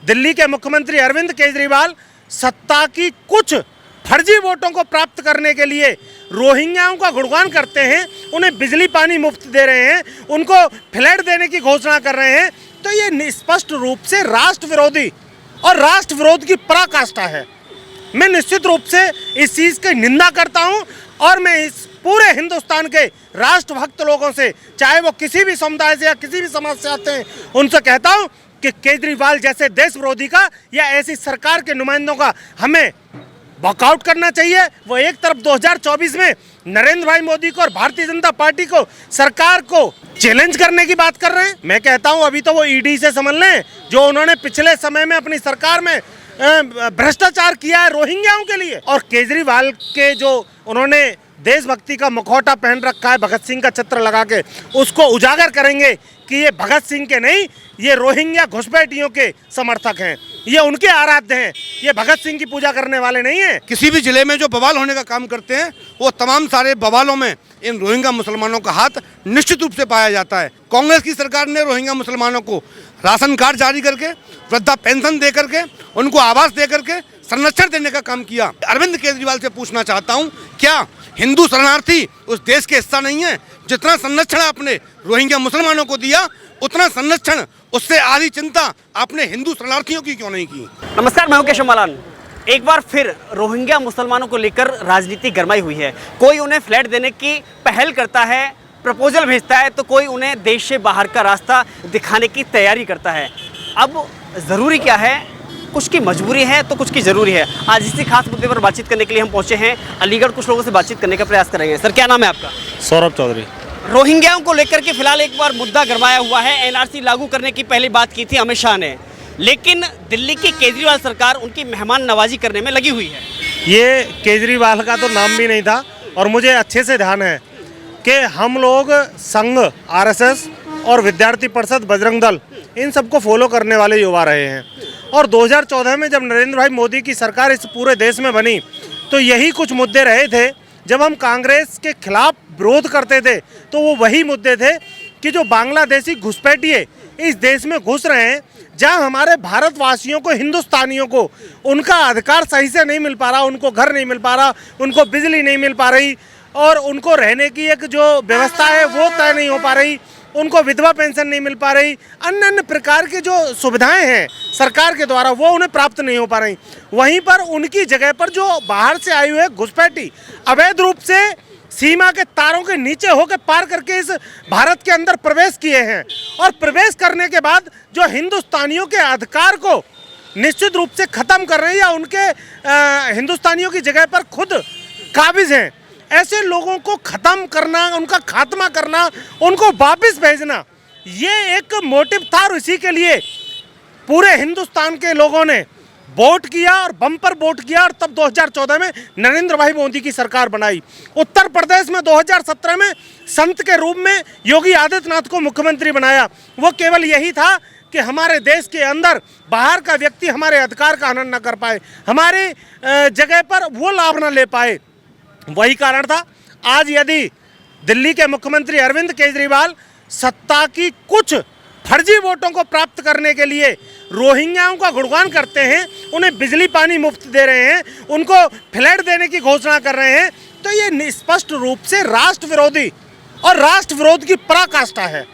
दिल्ली के मुख्यमंत्री अरविंद केजरीवाल सत्ता की कुछ फर्जी वोटों को प्राप्त करने के लिए रोहिंग्याओं का गुणगान करते हैं, उन्हें बिजली पानी मुफ्त दे रहे हैं, उनको फ्लैट देने की घोषणा कर रहे हैं, तो ये स्पष्ट रूप से राष्ट्र विरोधी और राष्ट्र विरोध की पराकाष्ठा है। मैं निश्चित रूप से इस चीज़ की निंदा करता हूं और मैं इस पूरे हिंदुस्तान के राष्ट्रभक्त लोगों से, चाहे वो किसी भी समुदाय से या किसी भी समाज से आते हैं, उनसे कहता हूं कि केजरीवाल जैसे देश विरोधी का या ऐसी सरकार के नुमाइंदों का हमें वॉकआउट करना चाहिए। वो एक तरफ 2024 में नरेंद्र भाई मोदी को और भारतीय जनता पार्टी को, सरकार को चैलेंज करने की बात कर रहे हैं। मैं कहता हूं अभी तो वो ईडी से समझ लें, जो उन्होंने पिछले समय में अपनी सरकार में भ्रष्टाचार किया है रोहिंग्याओं के लिए। और केजरीवाल के जो उन्होंने देशभक्ति का मुखौटा पहन रखा है भगत सिंह का चित्र लगा के, उसको उजागर करेंगे कि ये भगत सिंह के नहीं, ये रोहिंग्या घुसपैठियों के समर्थक हैं, ये उनके आराध्य हैं, ये भगत सिंह की पूजा करने वाले नहीं हैं। किसी भी जिले में जो बवाल होने का काम करते हैं, वो तमाम सारे बवालों में इन रोहिंग्या मुसलमानों का हाथ निश्चित रूप से पाया जाता है। कांग्रेस की सरकार ने रोहिंग्या मुसलमानों को राशन कार्ड जारी करके, वृद्धा पेंशन दे करके, उनको आवास दे करके संरक्षण देने का काम किया। अरविंद केजरीवाल से पूछना चाहता हूँ, क्या हिंदू शरणार्थी उस देश के हिस्सा नहीं है? जितना संरक्षण आपने रोहिंग्या मुसलमानों को दिया, उतना संरक्षण, उससे आधी चिंता आपने हिंदू शरणार्थियों की क्यों नहीं की? नमस्कार, मैं हूं केशव मालान। एक बार फिर रोहिंग्या मुसलमानों को लेकर राजनीति गरमाई हुई है। कोई उन्हें फ्लैट देने की पहल करता है, प्रपोजल भेजता है, तो कोई उन्हें देश से बाहर का रास्ता दिखाने की तैयारी करता है। अब ज़रूरी क्या है? कुछ की मजबूरी है तो कुछ की ज़रूरी है। आज इसी खास मुद्दे पर बातचीत करने के लिए हम पहुंचे हैं अलीगढ़। कुछ लोगों से बातचीत करने का प्रयास करेंगे। सर, क्या नाम है आपका? सौरभ चौधरी। रोहिंग्याओं को लेकर के फिलहाल एक बार मुद्दा गरमाया हुआ है। एनआरसी लागू करने की पहली बात की थी अमित शाह ने, लेकिन दिल्ली की केजरीवाल सरकार उनकी मेहमान नवाजी करने में लगी हुई है। ये केजरीवाल का तो नाम भी नहीं था और मुझे अच्छे से ध्यान है कि हम लोग संघ, आरएसएस और विद्यार्थी परिषद, बजरंग दल, इन सबको फॉलो करने वाले युवा रहे हैं। और 2014 में जब नरेंद्र भाई मोदी की सरकार इस पूरे देश में बनी, तो यही कुछ मुद्दे रहे थे। जब हम कांग्रेस के खिलाफ विरोध करते थे तो वो वही मुद्दे थे कि जो बांग्लादेशी घुसपैठिए इस देश में घुस रहे हैं, जहां हमारे भारतवासियों को, हिंदुस्तानियों को उनका अधिकार सही से नहीं मिल पा रहा, उनको घर नहीं मिल पा रहा, उनको बिजली नहीं मिल पा रही और उनको रहने की एक जो व्यवस्था है वो तय नहीं हो पा रही, उनको विधवा पेंशन नहीं मिल पा रही, अन्य अन्य प्रकार की जो सुविधाएं हैं सरकार के द्वारा वो उन्हें प्राप्त नहीं हो पा रही। वहीं पर उनकी जगह पर जो बाहर से आए हुए घुसपैठी अवैध रूप से सीमा के तारों के नीचे होकर पार करके इस भारत के अंदर प्रवेश किए हैं और प्रवेश करने के बाद जो हिंदुस्तानियों के अधिकार को निश्चित रूप से ख़त्म कर रहे हैं या उनके हिंदुस्तानियों की जगह पर खुद काबिज हैं, ऐसे लोगों को ख़त्म करना, उनका खात्मा करना, उनको वापस भेजना, ये एक मोटिव था। और इसी के लिए पूरे हिंदुस्तान के लोगों ने वोट किया और बम्पर वोट किया और तब 2014 में नरेंद्र भाई मोदी की सरकार बनाई। उत्तर प्रदेश में 2017 में संत के रूप में योगी आदित्यनाथ को मुख्यमंत्री बनाया। वो केवल यही था कि हमारे देश के अंदर बाहर का व्यक्ति हमारे अधिकार का हनन न कर पाए, हमारे जगह पर वो लाभ न ले पाए, वही कारण था। आज यदि दिल्ली के मुख्यमंत्री अरविंद केजरीवाल सत्ता की कुछ फर्जी वोटों को प्राप्त करने के लिए रोहिंग्याओं का गुणगान करते हैं, उन्हें बिजली पानी मुफ्त दे रहे हैं, उनको फ्लैट देने की घोषणा कर रहे हैं, तो ये स्पष्ट रूप से राष्ट्र विरोधी और राष्ट्र विरोध की पराकाष्ठा है।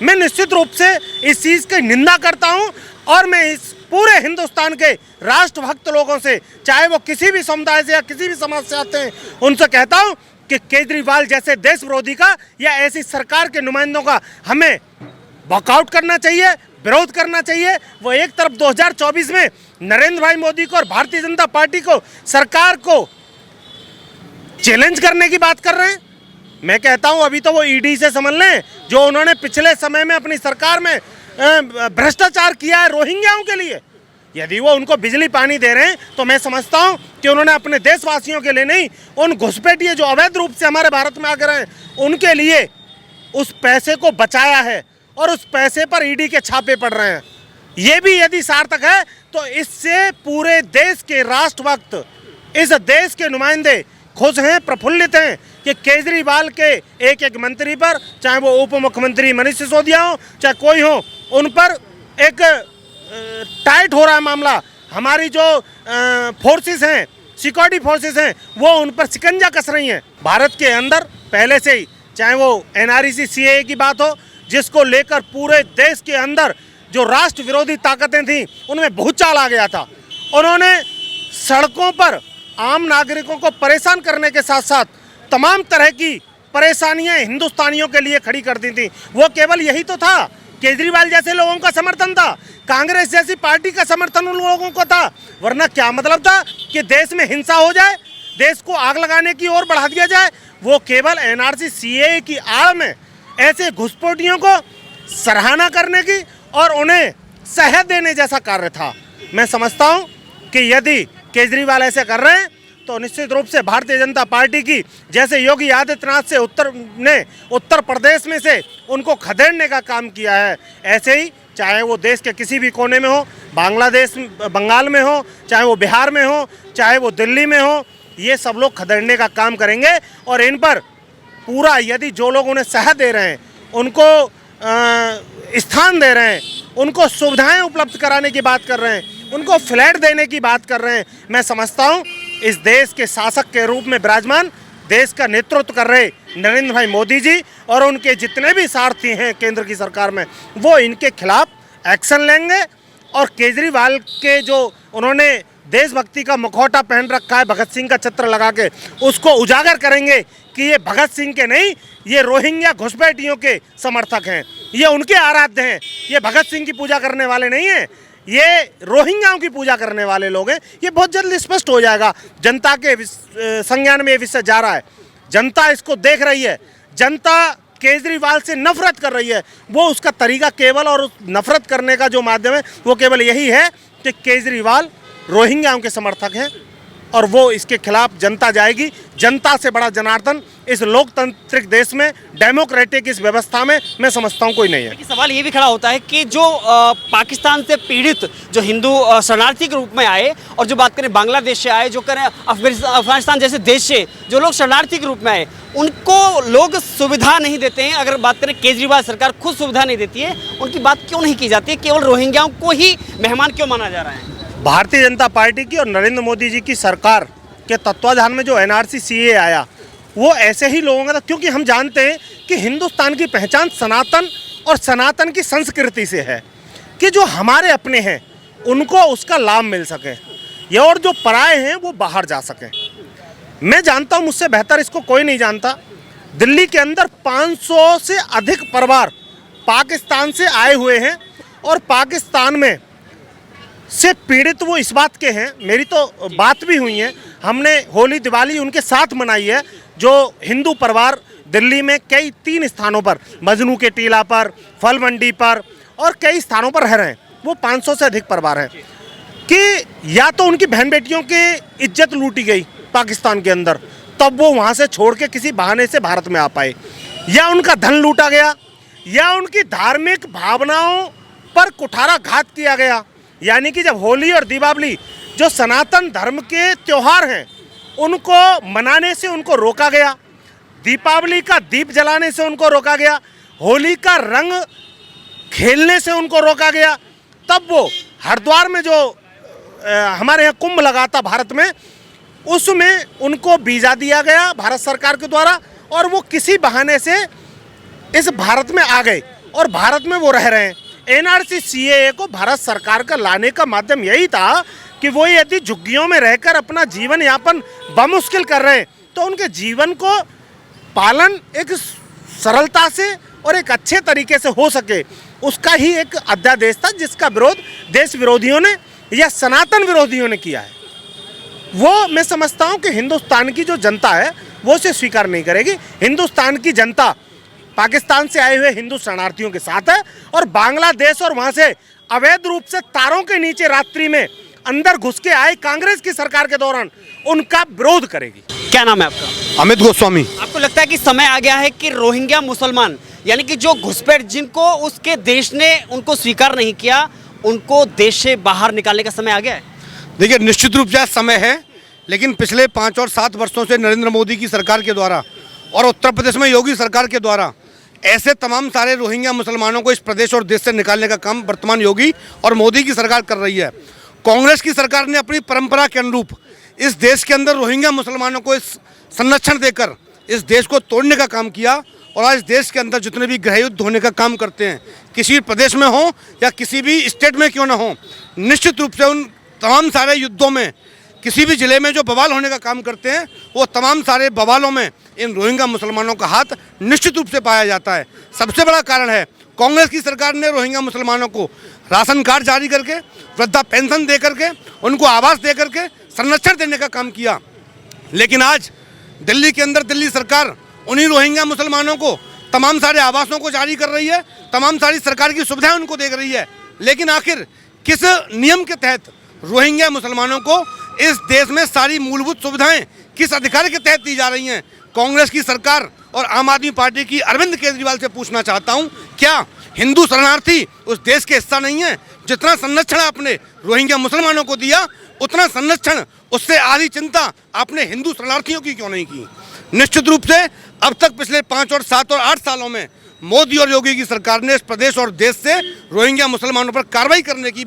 मैं निश्चित रूप से इस चीज़ की निंदा करता हूं और मैं इस पूरे हिंदुस्तान के राष्ट्रभक्त लोगों से, चाहे वो किसी भी समुदाय से या किसी भी समाज से आते हैं, उनसे कहता हूं कि केजरीवाल जैसे देश विरोधी का या ऐसी सरकार के नुमाइंदों का हमें वॉकआउट करना चाहिए, विरोध करना चाहिए। वो एक तरफ 2024 में नरेंद्र भाई मोदी को और भारतीय जनता पार्टी को, सरकार को चैलेंज करने की बात कर रहे हैं। मैं कहता हूं अभी तो वो ईडी से समझ लें, जो उन्होंने पिछले समय में अपनी सरकार में भ्रष्टाचार किया है रोहिंग्याओं के लिए। यदि वो उनको बिजली पानी दे रहे हैं तो मैं समझता हूं कि उन्होंने अपने देशवासियों के लिए नहीं, उन घुसपैठिए जो अवैध रूप से हमारे भारत में आकर हैं उनके लिए उस पैसे को बचाया है और उस पैसे पर ईडी के छापे पड़ रहे हैं। ये भी यदि सार्थक है तो इससे पूरे देश के राष्ट्रभक्त, इस देश के नुमाइंदे खुश हैं, प्रफुल्लित हैं कि केजरीवाल के एक एक मंत्री पर, चाहे वो उप मुख्यमंत्री मनीष सिसोदिया हो, चाहे कोई हो, उन पर एक टाइट हो रहा है मामला, हमारी जो फोर्सेस हैं, सिक्योरिटी फोर्सेस हैं, वो उन पर शिकंजा कस रही हैं। भारत के अंदर पहले से ही, चाहे वो NRC CAA की बात हो, जिसको लेकर पूरे देश के अंदर जो राष्ट्र विरोधी ताकतें थीं उनमें भूचाल आ गया था। उन्होंने सड़कों पर आम नागरिकों को परेशान करने के साथ साथ तमाम तरह की परेशानियां हिंदुस्तानियों के लिए खड़ी कर दी थी। वो केवल यही तो था, केजरीवाल जैसे लोगों का समर्थन था, कांग्रेस जैसी पार्टी का समर्थन उन लोगों को था, वरना क्या मतलब था कि देश में हिंसा हो जाए, देश को आग लगाने की ओर बढ़ा दिया जाए। वो केवल NRC CAA की आड़ में ऐसे घुसपैठियों को सराहना करने की और उन्हें सह देने जैसा कार्य था। मैं समझता हूं कि यदि केजरीवाल ऐसे कर रहे हैं तो निश्चित रूप से भारतीय जनता पार्टी की, जैसे योगी आदित्यनाथ से उत्तर प्रदेश में से उनको खदेड़ने का काम किया है, ऐसे ही चाहे वो देश के किसी भी कोने में हो, बंगाल में हो, चाहे वो बिहार में हो, चाहे वो दिल्ली में हो, ये सब लोग खदेड़ने का काम करेंगे। और इन पर पूरा, यदि जो लोग उन्हें सह दे रहे हैं, उनको स्थान दे रहे हैं, उनको सुविधाएं उपलब्ध कराने की बात कर रहे हैं, उनको फ्लैट देने की बात कर रहे हैं, मैं समझता हूं इस देश के शासक के रूप में विराजमान, देश का नेतृत्व कर रहे नरेंद्र भाई मोदी जी और उनके जितने भी सारथी हैं केंद्र की सरकार में, वो इनके खिलाफ एक्शन लेंगे। और केजरीवाल के जो उन्होंने देशभक्ति का मुखौटा पहन रखा है, भगत सिंह का चित्र लगा के, उसको उजागर करेंगे कि ये भगत सिंह के नहीं, ये रोहिंग्या घुसपैठियों के समर्थक हैं, ये उनके आराध्य हैं, ये भगत सिंह की पूजा करने वाले नहीं हैं, ये रोहिंग्याओं की पूजा करने वाले लोग हैं। ये बहुत जल्द स्पष्ट हो जाएगा। जनता के संज्ञान में ये विषय जा रहा है, जनता इसको देख रही है, जनता केजरीवाल से नफरत कर रही है। वो उसका तरीका केवल, और उस नफरत करने का जो माध्यम है वो केवल यही है कि केजरीवाल रोहिंग्याओं के समर्थक हैं और वो इसके खिलाफ जनता जाएगी। जनता से बड़ा जनार्दन इस लोकतांत्रिक देश में, डेमोक्रेटिक इस व्यवस्था में, मैं समझता हूँ कोई नहीं है। सवाल ये भी खड़ा होता है कि जो पाकिस्तान से पीड़ित जो हिंदू शरणार्थी के रूप में आए, और जो बात करें बांग्लादेश से आए, जो करें अफगानिस्तान जैसे देश से जो लोग शरणार्थी के रूप में आए, उनको लोग सुविधा नहीं देते हैं। अगर बात करें केजरीवाल सरकार खुद सुविधा नहीं देती है, उनकी बात क्यों नहीं की जाती है? केवल रोहिंग्याओं को ही मेहमान क्यों माना जा रहा है? भारतीय जनता पार्टी की और नरेंद्र मोदी जी की सरकार के तत्वाधान में जो NRC CAA आया, वो ऐसे ही लोगों का था, क्योंकि हम जानते हैं कि हिंदुस्तान की पहचान सनातन और सनातन की संस्कृति से है कि जो हमारे अपने हैं उनको उसका लाभ मिल सके, ये और जो पराए हैं वो बाहर जा सकें। मैं जानता हूँ, मुझसे बेहतर इसको कोई नहीं जानता, दिल्ली के अंदर 500 से अधिक परिवार पाकिस्तान से आए हुए हैं और पाकिस्तान में से पीड़ित वो इस बात के हैं, मेरी तो बात भी हुई है, हमने होली दिवाली उनके साथ मनाई है। जो हिंदू परिवार दिल्ली में कई 3 स्थानों पर, मजनू के टीला पर, फल मंडी पर और कई स्थानों पर रह रहे हैं, वो 500 से अधिक परिवार हैं कि या तो उनकी बहन बेटियों की इज्जत लूटी गई पाकिस्तान के अंदर, तब वो वहाँ से छोड़ के किसी बहाने से भारत में आ पाए, या उनका धन लूटा गया, या उनकी धार्मिक भावनाओं पर कुठाराघात किया गया। यानी कि जब होली और दीपावली जो सनातन धर्म के त्यौहार हैं उनको मनाने से उनको रोका गया, दीपावली का दीप जलाने से उनको रोका गया, होली का रंग खेलने से उनको रोका गया, तब वो हरिद्वार में जो हमारे यहाँ कुंभ लगा था भारत में, उसमें उनको वीज़ा दिया गया भारत सरकार के द्वारा और वो किसी बहाने से इस भारत में आ गए और भारत में वो रह रहे हैं। NRC CAA को भारत सरकार का लाने का माध्यम यही था कि वो यदि झुग्गियों में रहकर अपना जीवन यापन बमुश्किल कर रहे हैं तो उनके जीवन को पालन एक सरलता से और एक अच्छे तरीके से हो सके, उसका ही एक अध्यादेश था जिसका विरोध देश विरोधियों ने या सनातन विरोधियों ने किया है। वो मैं समझता हूँ कि हिंदुस्तान की जो जनता है वो उसे स्वीकार नहीं करेगी। हिंदुस्तान की जनता पाकिस्तान से आए हुए हिंदू शरणार्थियों के साथ है और बांग्लादेश और वहाँ से अवैध रूप से तारों के नीचे रात्रि में अंदर घुस के आए कांग्रेस की सरकार के दौरान उनका विरोध करेगी। क्या नाम है आपका? अमित गोस्वामी। आपको लगता है कि समय आ गया है कि रोहिंग्या मुसलमान, यानी कि जो घुसपैठ जिनको उसके देश ने उनको स्वीकार नहीं किया, उनको देश से बाहर निकालने का समय आ गया है? देखिए, निश्चित रूप से समय है, लेकिन पिछले 5 और 7 वर्षों से नरेंद्र मोदी की सरकार के द्वारा और उत्तर प्रदेश में योगी सरकार के द्वारा ऐसे तमाम सारे रोहिंग्या मुसलमानों को इस प्रदेश और देश से निकालने का काम वर्तमान योगी और मोदी की सरकार कर रही है। कांग्रेस की सरकार ने अपनी परंपरा के अनुरूप इस देश के अंदर रोहिंग्या मुसलमानों को इस संरक्षण देकर इस देश को तोड़ने का काम किया और आज देश के अंदर जितने भी गृहयुद्ध होने का काम करते हैं, किसी प्रदेश में हो या किसी भी स्टेट में क्यों ना हो, निश्चित रूप से उन तमाम सारे युद्धों में किसी भी ज़िले में जो बवाल होने का काम करते हैं, वो तमाम सारे बवालों में इन रोहिंग्या मुसलमानों का हाथ निश्चित रूप से पाया जाता है। सबसे बड़ा कारण है कांग्रेस की सरकार ने रोहिंग्या मुसलमानों को राशन कार्ड जारी करके, वृद्धा पेंशन दे करके, उनको आवास दे करके संरक्षण देने का काम किया। लेकिन आज दिल्ली के अंदर दिल्ली सरकार उन्हीं रोहिंग्या मुसलमानों को तमाम सारे आवासों को जारी कर रही है, तमाम सारी सरकार की सुविधाएं उनको दे रही है। लेकिन आखिर किस नियम के तहत रोहिंग्या मुसलमानों को इस देश में सारी मूलभूत सुविधाएं किस अधिकार के तहत दी जा रही हैं? कांग्रेस की सरकार और आम आदमी पार्टी की अरविंद केजरीवाल से पूछना चाहता हूं, क्या हिंदू शरणार्थी उस देश के हिस्सा नहीं है? जितना संरक्षण आपने रोहिंग्या मुसलमानों को दिया, उतना संरक्षण, उससे आधी चिंता आपने हिंदू शरणार्थियों की क्यों नहीं की? निश्चित रूप से अब तक पिछले 5 और 7 और 8 सालों में मोदी और योगी की सरकार ने इस प्रदेश और देश से रोहिंग्या मुसलमानों पर कार्रवाई करने की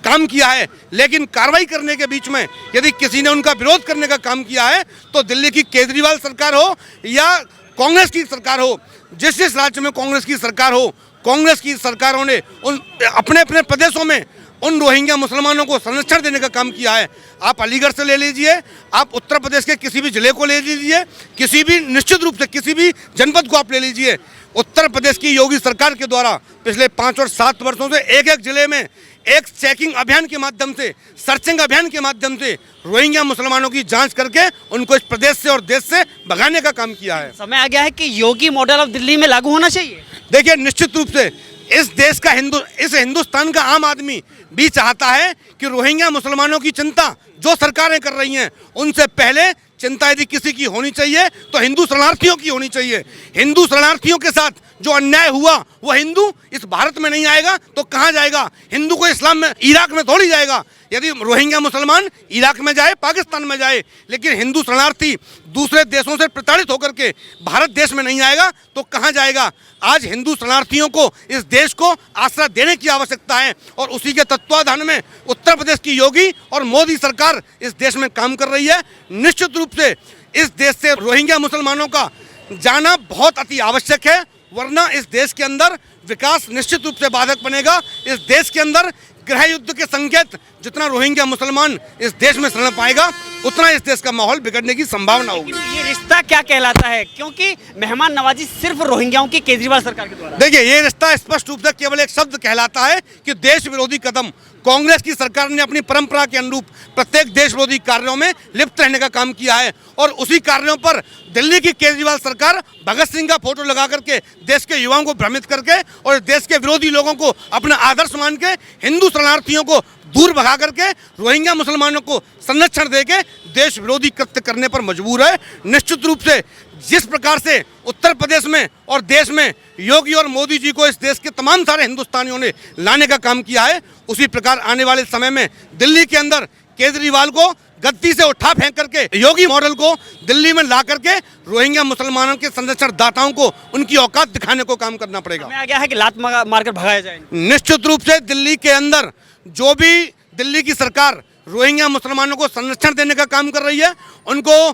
काम किया है। लेकिन कार्रवाई करने के बीच में यदि किसी ने उनका विरोध करने का काम किया है, तो दिल्ली की केजरीवाल सरकार हो या कांग्रेस की सरकार हो, जिस जिस राज्य में कांग्रेस की सरकार हो, कांग्रेस की सरकारों ने उन अपने अपने प्रदेशों में उन रोहिंग्या मुसलमानों को संरक्षण देने का काम किया है। आप अलीगढ़ से ले लीजिए, आप उत्तर प्रदेश के किसी भी जिले को ले लीजिए, किसी भी निश्चित रूप से किसी भी जनपद को आप ले लीजिए, उत्तर प्रदेश की योगी सरकार के द्वारा पिछले 5 और 7 वर्षों से एक एक जिले में एक चेकिंग अभियान के माध्यम से, सर्चिंग अभियान के माध्यम से रोहिंग्या मुसलमानों की जांच करके उनको इस प्रदेश से और देश से भगाने का काम किया है। समय आ गया है कि योगी मॉडल अब दिल्ली में लागू होना चाहिए। देखिए, निश्चित रूप से इस देश का इस हिंदुस्तान का आम आदमी भी चाहता है कि रोहिंग्या मुसलमानों की चिंता जो सरकारें कर रही हैं, उनसे पहले चिंता यदि किसी की होनी चाहिए तो हिंदू शरणार्थियों की होनी चाहिए। हिंदू शरणार्थियों के साथ जो अन्याय हुआ, वो हिंदू इस भारत में नहीं आएगा तो कहाँ जाएगा? हिंदू को इस्लाम में, इराक में थोड़ी जाएगा। यदि रोहिंग्या मुसलमान इराक में जाए, पाकिस्तान में जाए, लेकिन हिंदू शरणार्थी दूसरे देशों से प्रताड़ित होकर के भारत देश में नहीं आएगा तो कहाँ जाएगा? आज हिंदू शरणार्थियों को इस देश को आश्रय देने की आवश्यकता है और उसी के तत्वाधान में उत्तर प्रदेश की योगी और मोदी सरकार इस देश में काम कर रही है। निश्चित रूप से इस देश से रोहिंग्या मुसलमानों का जाना बहुत अति आवश्यक है, वरना इस देश के अंदर विकास निश्चित रूप से बाधक बनेगा। इस देश के अंदर गृह युद्ध के संकेत जितना रोहिंग्या मुसलमान इस देश में शरण पाएगा, उतना इस देश का माहौल बिगड़ने की संभावना होगी। ये रिश्ता क्या कहलाता है? क्योंकि मेहमान नवाजी सिर्फ रोहिंग्याओं की केजरीवाल सरकार के द्वारा। देखिए, ये रिश्ता स्पष्ट रूप से केवल एक शब्द कहलाता है कि देश विरोधी कदम। कांग्रेस की सरकार ने अपनी परंपरा के अनुरूप प्रत्येक देश विरोधी कार्यों में लिप्त रहने का काम किया है और उसी कार्यों पर दिल्ली की केजरीवाल सरकार भगत सिंह का फोटो लगा करके देश के युवाओं को भ्रमित करके और देश के विरोधी लोगों को अपना आदर्श मान के हिंदू शरणार्थियों को दूर भगा करके रोहिंग्या मुसलमानों को संरक्षण देके देश विरोधी कृत्य करने पर मजबूर है। निश्चित रूप से जिस प्रकार से उत्तर प्रदेश में और देश में योगी और मोदी जी को इस देश के तमाम सारे हिंदुस्तानियों ने लाने का काम किया है, उसी प्रकार आने वाले समय में दिल्ली के अंदर केजरीवाल को गद्दी से उठा फेंक करके योगी मॉडल को दिल्ली में ला करके रोहिंग्या मुसलमानों के संरक्षण दाताओं को उनकी औकात दिखाने को काम करना पड़ेगा। आ गया है कि लात मारकर भगाया जाए। निश्चित रूप से दिल्ली के अंदर जो भी दिल्ली की सरकार रोहिंग्या मुसलमानों को संरक्षण देने का काम कर रही है, उनको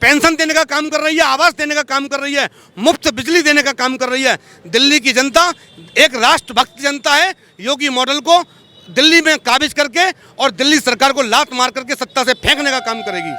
पेंशन देने का काम कर रही है, आवास देने का काम कर रही है, मुफ्त बिजली देने का काम कर रही है, दिल्ली की जनता एक राष्ट्रभक्त जनता है। योगी मॉडल को दिल्ली में काबिज करके और दिल्ली सरकार को लात मार करके सत्ता से फेंकने का काम करेगी।